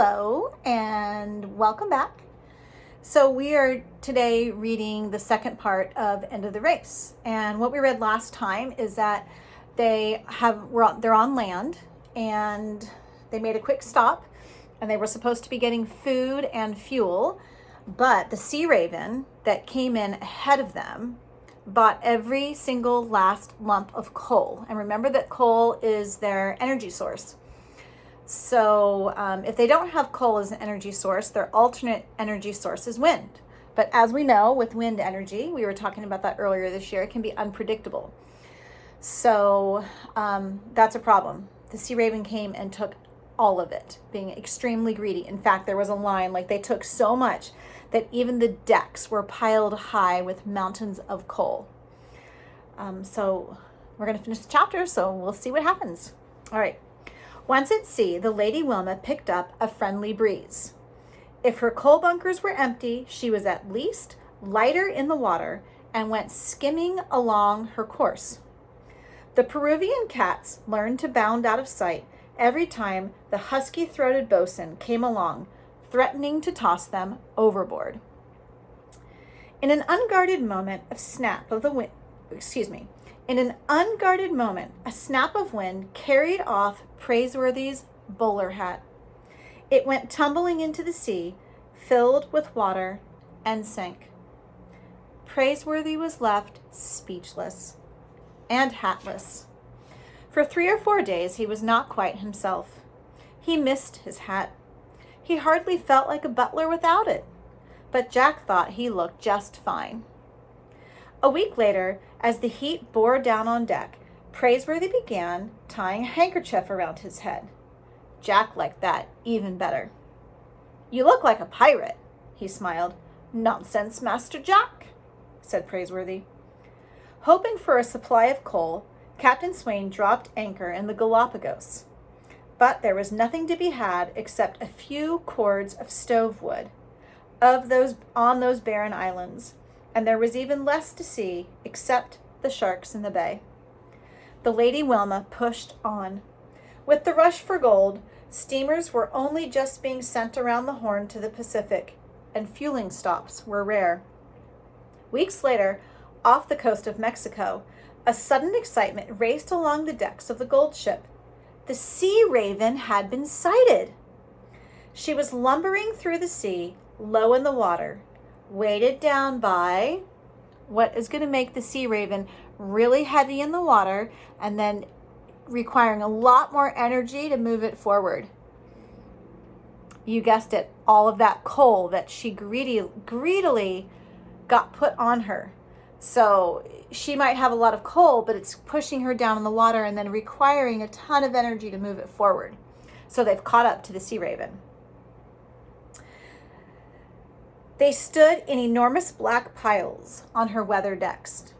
Hello and welcome back. So we are today reading the second part of End of the Race. And what we read last time is that they're on land and they made a quick stop and they were supposed to be getting food and fuel, but the sea raven that came in ahead of them bought every single last lump of coal. And remember that coal is their energy source. So if they don't have coal as an energy source, their alternate energy source is wind. But as we know, with wind energy, we were talking about that earlier this year, it can be unpredictable. So that's a problem. The sea raven came and took all of it, being extremely greedy. In fact, there was a line, like they took so much that even the decks were piled high with mountains of coal. So we're going to finish the chapter, so we'll see what happens. All right. Once at sea, the Lady Wilma picked up a friendly breeze. If her coal bunkers were empty, she was at least lighter in the water and went skimming along her course. The Peruvian cats learned to bound out of sight every time the husky-throated bosun came along, threatening to toss them overboard. In an unguarded moment, a snap of wind carried off Praiseworthy's bowler hat. It went tumbling into the sea, filled with water, and sank. Praiseworthy was left speechless and hatless. For 3 or 4 days, he was not quite himself. He missed his hat. He hardly felt like a butler without it, but Jack thought he looked just fine. A week later, as the heat bore down on deck, Praiseworthy began tying a handkerchief around his head. Jack liked that even better. "You look like a pirate," he smiled. "Nonsense, Master Jack," said Praiseworthy. Hoping for a supply of coal, Captain Swain dropped anchor in the Galapagos. But there was nothing to be had except a few cords of stove wood on those barren islands, and there was even less to see except the sharks in the bay. The Lady Wilma pushed on. With the rush for gold, steamers were only just being sent around the Horn to the Pacific, and fueling stops were rare. Weeks later, off the coast of Mexico, a sudden excitement raced along the decks of the gold ship. The Sea Raven had been sighted. She was lumbering through the sea, low in the water, weighted down by what is going to make the Sea Raven really heavy in the water and then requiring a lot more energy to move it forward. You guessed it, all of that coal that she greedily got put on her. So she might have a lot of coal, but it's pushing her down in the water and then requiring a ton of energy to move it forward. So they've caught up to the Sea Raven. They stood in enormous black piles on her weather decks.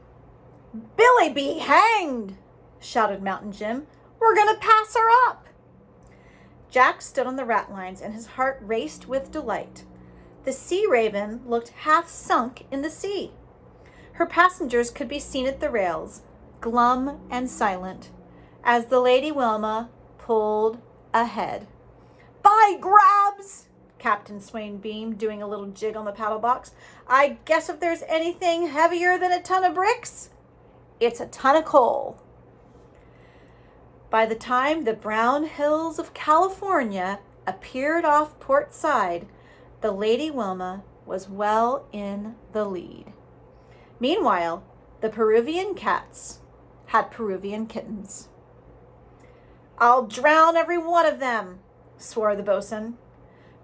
"Billy be hanged!" shouted Mountain Jim. "We're going to pass her up!" Jack stood on the ratlines and his heart raced with delight. The Sea Raven looked half sunk in the sea. Her passengers could be seen at the rails, glum and silent, as the Lady Wilma pulled ahead. "By grabs!" Captain Swain beamed, doing a little jig on the paddle box. "I guess if there's anything heavier than a ton of bricks, it's a ton of coal." By the time the brown hills of California appeared off port side, the Lady Wilma was well in the lead. Meanwhile, the Peruvian cats had Peruvian kittens. "I'll drown every one of them," swore the bosun.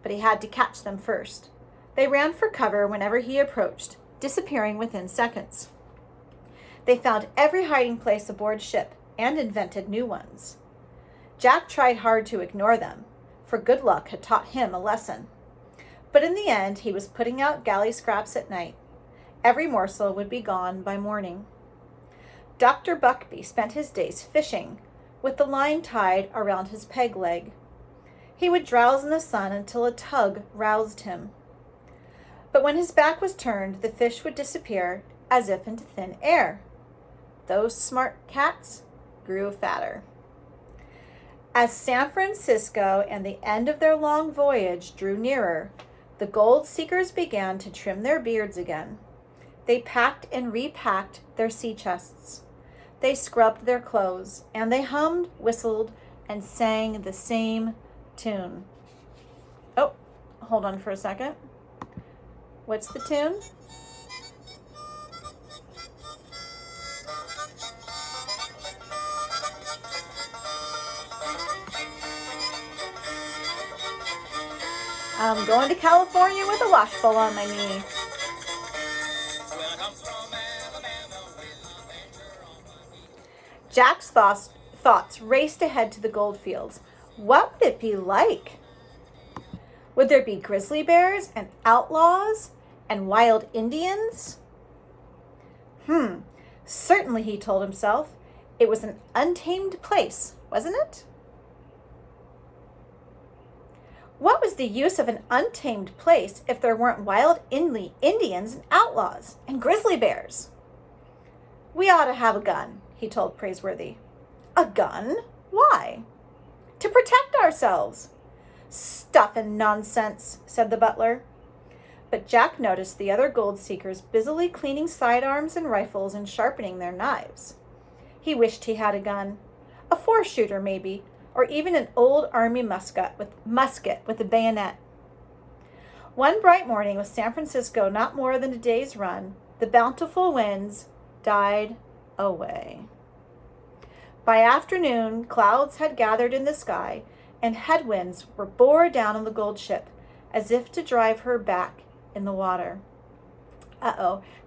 But he had to catch them first. They ran for cover whenever he approached, disappearing within seconds. They found every hiding place aboard ship and invented new ones. Jack tried hard to ignore them, for good luck had taught him a lesson. But in the end, he was putting out galley scraps at night. Every morsel would be gone by morning. Dr. Buckbee spent his days fishing, with the line tied around his peg leg. He would drowse in the sun until a tug roused him. But when his back was turned, the fish would disappear as if into thin air. Those smart cats grew fatter. As San Francisco and the end of their long voyage drew nearer, the gold seekers began to trim their beards again. They packed and repacked their sea chests. They scrubbed their clothes, and they hummed, whistled, and sang the same tune. Oh, hold on for a second. What's the tune? I'm going to California with a washbowl on my knee. Jack's thoughts raced ahead to the gold fields. What would it be like? Would there be grizzly bears and outlaws and wild Indians? Certainly, he told himself. It was an untamed place, wasn't it? What was the use of an untamed place if there weren't wild Indians and outlaws and grizzly bears? We ought to have a gun, he told Praiseworthy. A gun? Why? To protect ourselves. Stuff and nonsense, said the butler. But Jack noticed the other gold seekers busily cleaning sidearms and rifles and sharpening their knives. He wished he had a gun. A 4-shooter, maybe, or even an old army musket with a bayonet. One bright morning with San Francisco not more than a day's run, the bountiful winds died away. By afternoon, clouds had gathered in the sky, and headwinds were bore down on the gold ship, as if to drive her back in the water.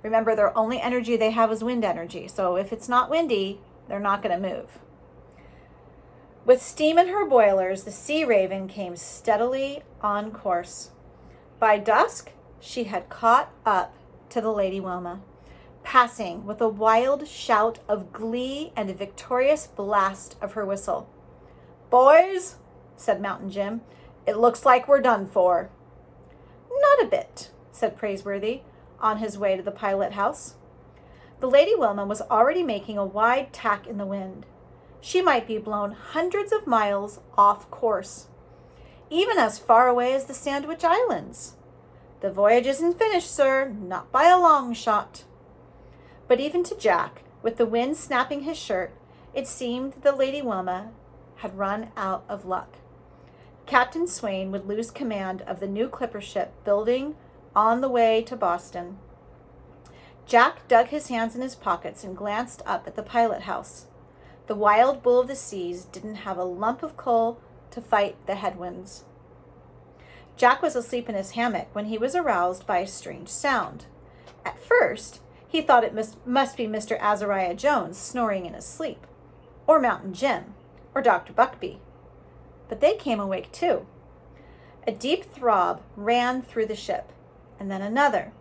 Remember, their only energy they have is wind energy, so if it's not windy, they're not going to move. With steam in her boilers, the Sea Raven came steadily on course. By dusk, she had caught up to the Lady Wilma, passing with a wild shout of glee and a victorious blast of her whistle. "Boys," said Mountain Jim, "it looks like we're done for." "Not a bit," said Praiseworthy, on his way to the pilot house. The Lady Wilma was already making a wide tack in the wind. She might be blown hundreds of miles off course, even as far away as the Sandwich Islands. "The voyage isn't finished, sir, not by a long shot." But even to Jack, with the wind snapping his shirt, it seemed that the Lady Wilma had run out of luck. Captain Swain would lose command of the new clipper ship building on the way to Boston. Jack dug his hands in his pockets and glanced up at the pilot house. The wild bull of the seas didn't have a lump of coal to fight the headwinds. Jack was asleep in his hammock when he was aroused by a strange sound. At first, he thought it must be Mr. Azariah Jones snoring in his sleep, or Mountain Jim, or Dr. Buckbee. But they came awake too. A deep throb ran through the ship, and then another,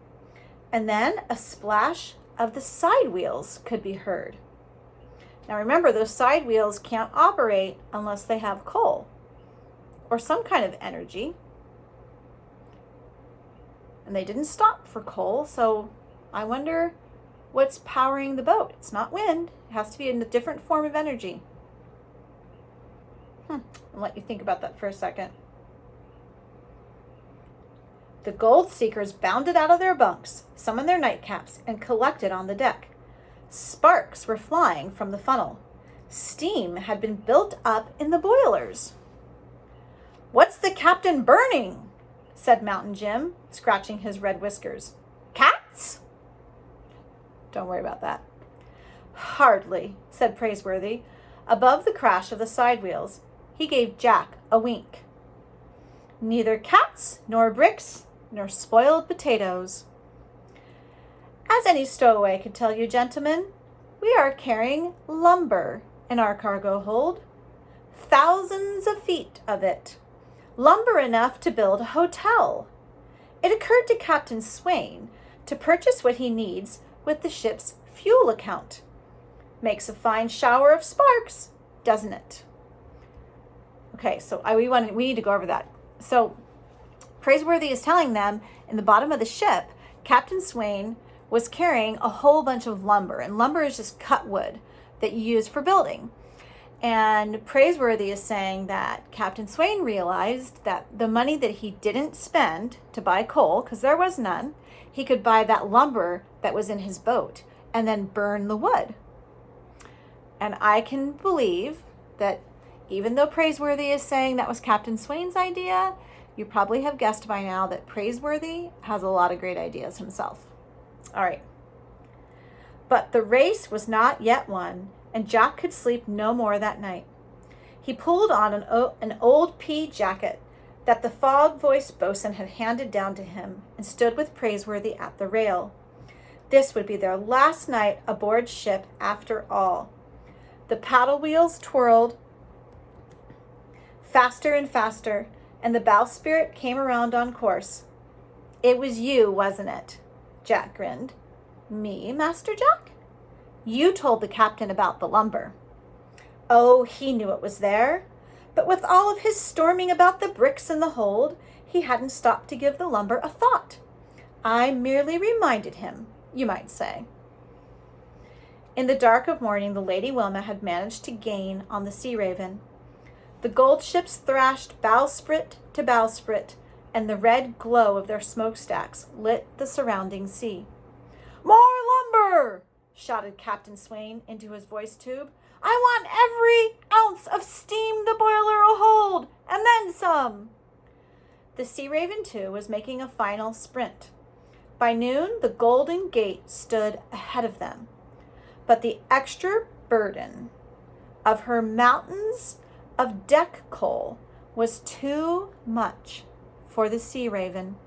and then a splash of the side wheels could be heard. Now remember, those side wheels can't operate unless they have coal or some kind of energy. And they didn't stop for coal, so I wonder what's powering the boat. It's not wind. It has to be in a different form of energy. I'll let you think about that for a second. The gold seekers bounded out of their bunks, some in their nightcaps, and collected on the deck. Sparks were flying from the funnel. Steam had been built up in the boilers. "What's the captain burning?" said Mountain Jim, scratching his red whiskers. "Cats?" "Don't worry about that." "Hardly," said Praiseworthy. Above the crash of the side wheels, he gave Jack a wink. "Neither cats, nor bricks, nor spoiled potatoes. As any stowaway could tell you, gentlemen, we are carrying lumber in our cargo hold. Thousands of feet of it. Lumber enough to build a hotel. It occurred to Captain Swain to purchase what he needs with the ship's fuel account. Makes a fine shower of sparks, doesn't it?" Okay, so we need to go over that. So Praiseworthy is telling them in the bottom of the ship, Captain Swain was carrying a whole bunch of lumber, and lumber is just cut wood that you use for building. And Praiseworthy is saying that Captain Swain realized that the money that he didn't spend to buy coal, because there was none, he could buy that lumber that was in his boat and then burn the wood. And I can believe that even though Praiseworthy is saying that was Captain Swain's idea, you probably have guessed by now that Praiseworthy has a lot of great ideas himself. All right. But the race was not yet won, and Jack could sleep no more that night. He pulled on an old pea jacket that the fog-voiced boatswain had handed down to him and stood with Praiseworthy at the rail. This would be their last night aboard ship after all. The paddle wheels twirled faster and faster, and the bowsprit came around on course. It was you, wasn't it? Jack grinned. Me, Master Jack? You told the captain about the lumber. Oh, he knew it was there, but with all of his storming about the bricks in the hold, he hadn't stopped to give the lumber a thought. I merely reminded him, you might say. In the dark of morning, the Lady Wilma had managed to gain on the Sea Raven. The gold ships thrashed bowsprit to bowsprit, and the red glow of their smokestacks lit the surrounding sea. More lumber! Shouted Captain Swain into his voice tube. I want every ounce of steam the boiler will hold, and then some. The Sea Raven, too, was making a final sprint. By noon, the Golden Gate stood ahead of them. But the extra burden of her mountains of deck coal was too much for the Sea Raven.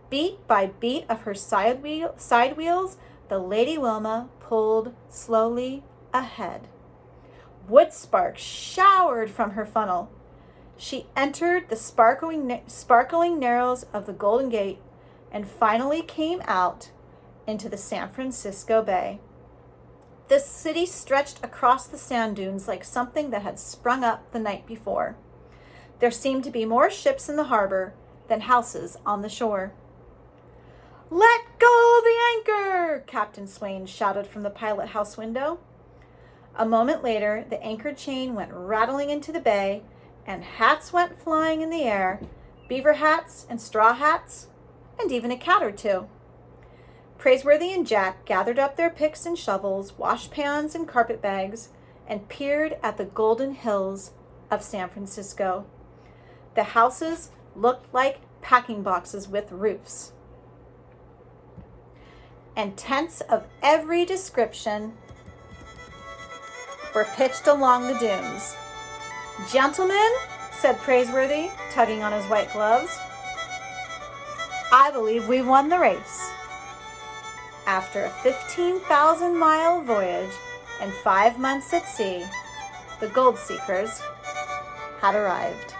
Beat by beat of her side wheels, the Lady Wilma pulled slowly ahead. Wood sparks showered from her funnel. She entered the sparkling narrows of the Golden Gate and finally came out into the San Francisco Bay. The city stretched across the sand dunes like something that had sprung up the night before. There seemed to be more ships in the harbor than houses on the shore. Let go the anchor! Captain Swain shouted from the pilot house window. A moment later, the anchor chain went rattling into the bay, and hats went flying in the air, beaver hats and straw hats, and even a cat or two. Praiseworthy and Jack gathered up their picks and shovels, washpans and carpet bags, and peered at the golden hills of San Francisco. The houses looked like packing boxes with roofs, and tents of every description were pitched along the dunes. Gentlemen, said Praiseworthy, tugging on his white gloves, I believe we've won the race. After a 15,000-mile voyage and 5 months at sea, the gold seekers had arrived.